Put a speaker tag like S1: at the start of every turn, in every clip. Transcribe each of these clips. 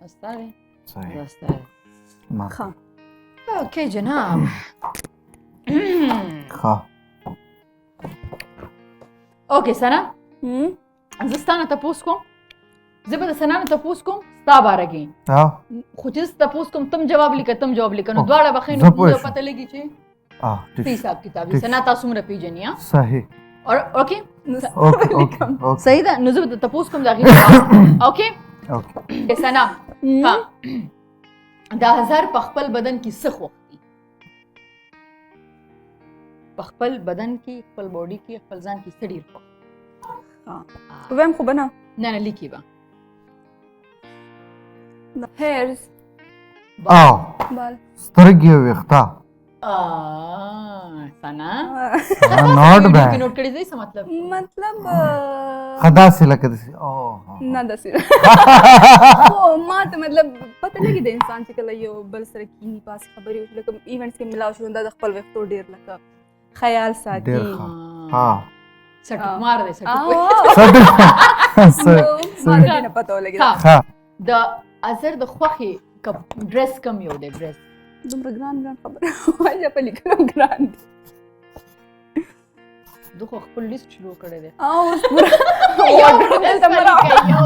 S1: استاذ
S2: صحیح
S1: استاذ
S2: ما
S3: ښه
S1: اوكي جناب
S2: ښه
S1: اوكي سنا زه ستانه تپوس کوم زه به د سنا نه تپوس کوم ستا باره کې خو چې زه تپوس کوم تم جواب لیکه تم جواب لیکه نو دواړه به ښه نو موږ پته لګي چې څه حساب کتاب دی سنا تاسو څومره پیژنې
S2: صحیح
S1: اوکې
S2: اوکې
S1: صحیح ده نو زه به تپوس کوم د هغې اوکې اوکې سنا ها دا هزار په خپل بدن کې څه خوښ دي په خپل بدن کې خپل باډي کې خپل ځان کې څه ډېر خوښ
S3: ویم خو به نه
S1: نه نه لیکي به
S3: هیرز
S2: بال سترګې او ویښته
S1: سنا
S2: ناٹ بیڈ
S1: نوٹ کړی دی څه مطلب
S2: خدا سے لکه دسی
S3: نه داسې خو ما ته مطلب پته لګي د انسان چې کله یو بل سره کینی پاس خبرې وشي لکه ایونټس کې ملاو شو دا د خپل وختو ډېر لکه خیال ساتي
S2: ها
S1: سټ مار دی سټ
S3: ما نه پته ولګي
S2: ها
S1: د اثر د خوخي ډریس کم یو دی ډریس
S3: دومره ګران خبره واجه په لیکلو ګران دي
S1: دغه خپل لیست شروع کړی دی
S3: اوس پورا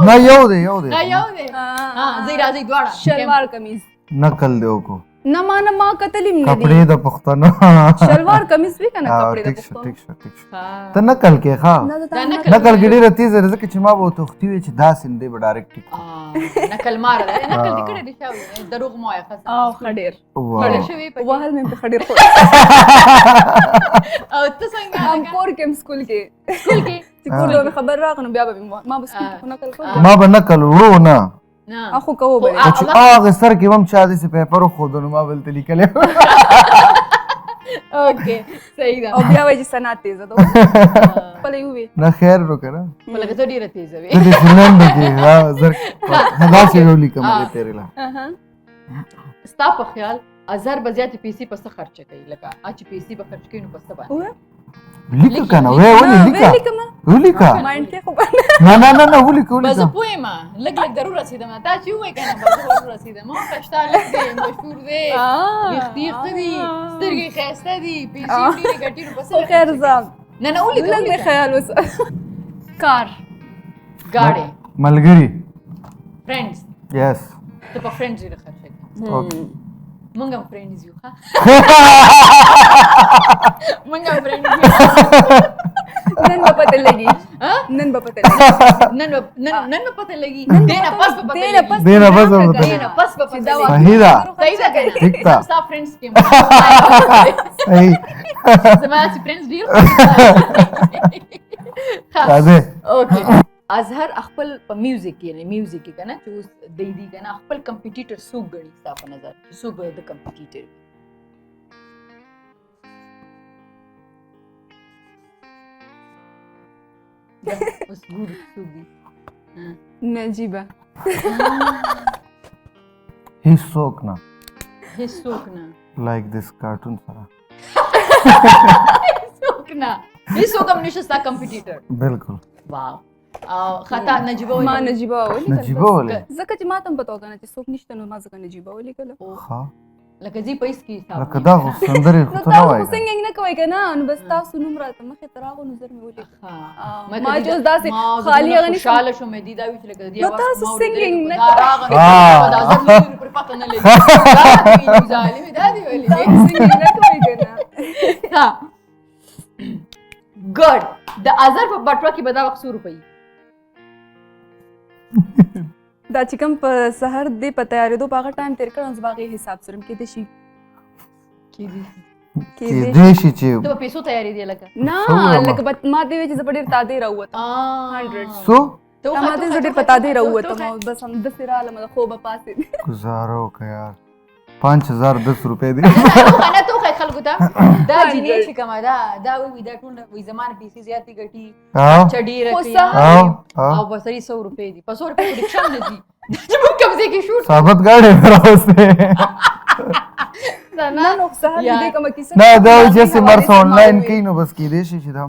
S2: نه یو دی
S1: ها زی راځي دواړه
S3: شلوار کمیز
S2: نقل دیو کو
S3: نه ما قتلیم نه دي
S2: کپڑے د پښتنو
S3: شلوار کمیز وی کنه کپڑے د پښتنو
S2: ټیک شو ته نقل کې ښا نقل کې ډیره تیز ځکه چې ما وو توختي وی چې دا سین دی به ډایرکټ
S1: نقل مار دی نقل دې کړی دی شاو دروغ مو یا خاص
S3: او خډیر
S1: خډیر شوی په
S3: وهل مې په خډیر خو
S1: او ته څنګه
S3: هم کور کې سکول کې چې کور له خبر راغنو بیا به ما بس نقل کوم
S2: ما به نقل وړو نه
S3: اخو کوو به
S2: چې هغه سر کې هم چا دې پیپر خو دنو ما بل لیکل
S1: اوکے صحیح ده
S3: او بیا وایي سنا تیز ده په لې وي
S2: نه خیر وکړه
S1: په لګه ته ډیره تیز وي
S2: دې فلم کې ها زر دا چې یو لیکم تیرې لا
S1: ستا په خیال ازر بزیات پیسې په څه خرچ کوي لکه اچ پیسې په خرچ کوي نو په څه باندې
S2: لیکو کنه ولیکا
S3: مایند کې خو
S2: نه ولیکو
S1: بس پوهه ما لګ ضرور رسیدم تا چې وای کنه بس ضرور رسیدم مو کشتا لګي مشهور دی اختیار دی سترګې خسته دي پیسې ډیره ګټي نو په څه
S3: خیر ځم
S1: نه ولیکو
S3: لګ خیال وس کار
S1: ګاډي
S2: ملګری
S1: فرندز
S2: یس
S1: ته په فرندز ډیره خرچ کوي مونږ هم فرندز یو ها مونږ هم فرندز
S3: نن به پته لګي نن به پته لګي
S1: دینا پس به پته لګي
S2: دینا
S1: پس به پته لګي
S2: صحیح ده
S1: ٹھیک ده ستا فرندز کې
S2: صحیح
S1: زما چې فرندز ډیر
S2: راځه
S1: اوکې اظهر خپل په میوزیک کې میوزیک کې کنه چې اوس د دې کنه خپل کمپټیټر څوک غني ستا په نظر څوک به د کمپټیټر اوس ګور څوک دی
S3: نجيبه
S2: هیڅوک نه لایک دیس کارټون سره
S1: هیڅوک هم نشته ستا کمپټیټر
S2: بالکل
S1: واو او خطا نجيبه
S3: ما نجيبه
S2: ولې
S3: زکه چې ما ته پته وکنه چې څوک نشته نو ما زکه نجيبه ولې کله
S2: ها
S1: لکه زی پیس کی حساب
S2: لکه دا سندري خو ته نه وای
S3: څنګه نه کوي کنه نو بس تاسو نوم راته مخه تراغو نظر مې ولې ما جو داسې خالی غني
S1: خوشاله شو مې دی دا وی چې لکه دی
S3: اواز تاسو سنگینګ نه
S1: دا زموږ پر پته نه لګي دا ظالم دا دی ویلې
S3: سنگینګ نه کوي کنه
S1: ها ګډ د اظهر په بټوا کې بدا وخت 100 روپۍ
S3: دا چې کوم په سحر دی په تیارېدو په هغه ټایم تیر کړم زباغي حساب سره کې دي شي
S2: چې
S1: ته په پیسو تیارې دی لکه
S3: نه لکه ما دې چې زبډیر تادې راوته 100
S2: سو
S3: ته ما دې زبډیر پتا دې راوته بس هم د سراله مده خو به پاسې
S2: گزارو که یار 5010 روپے دی
S1: انا تو خلکو ته دا جنې چې کومه دا وی دا ټول وی زمان پیسې زیاتې ګټي چډی رکی او بسري 100 روپے دي 100 روپے رکشا نه دي چې موږ کوم ځای کې شوټ
S2: ثابت گاڑی راوسته
S3: نه نو سحر دې کوم کیسه
S2: نه دا چې مرس آنلاین کینو بس کې دې شي چې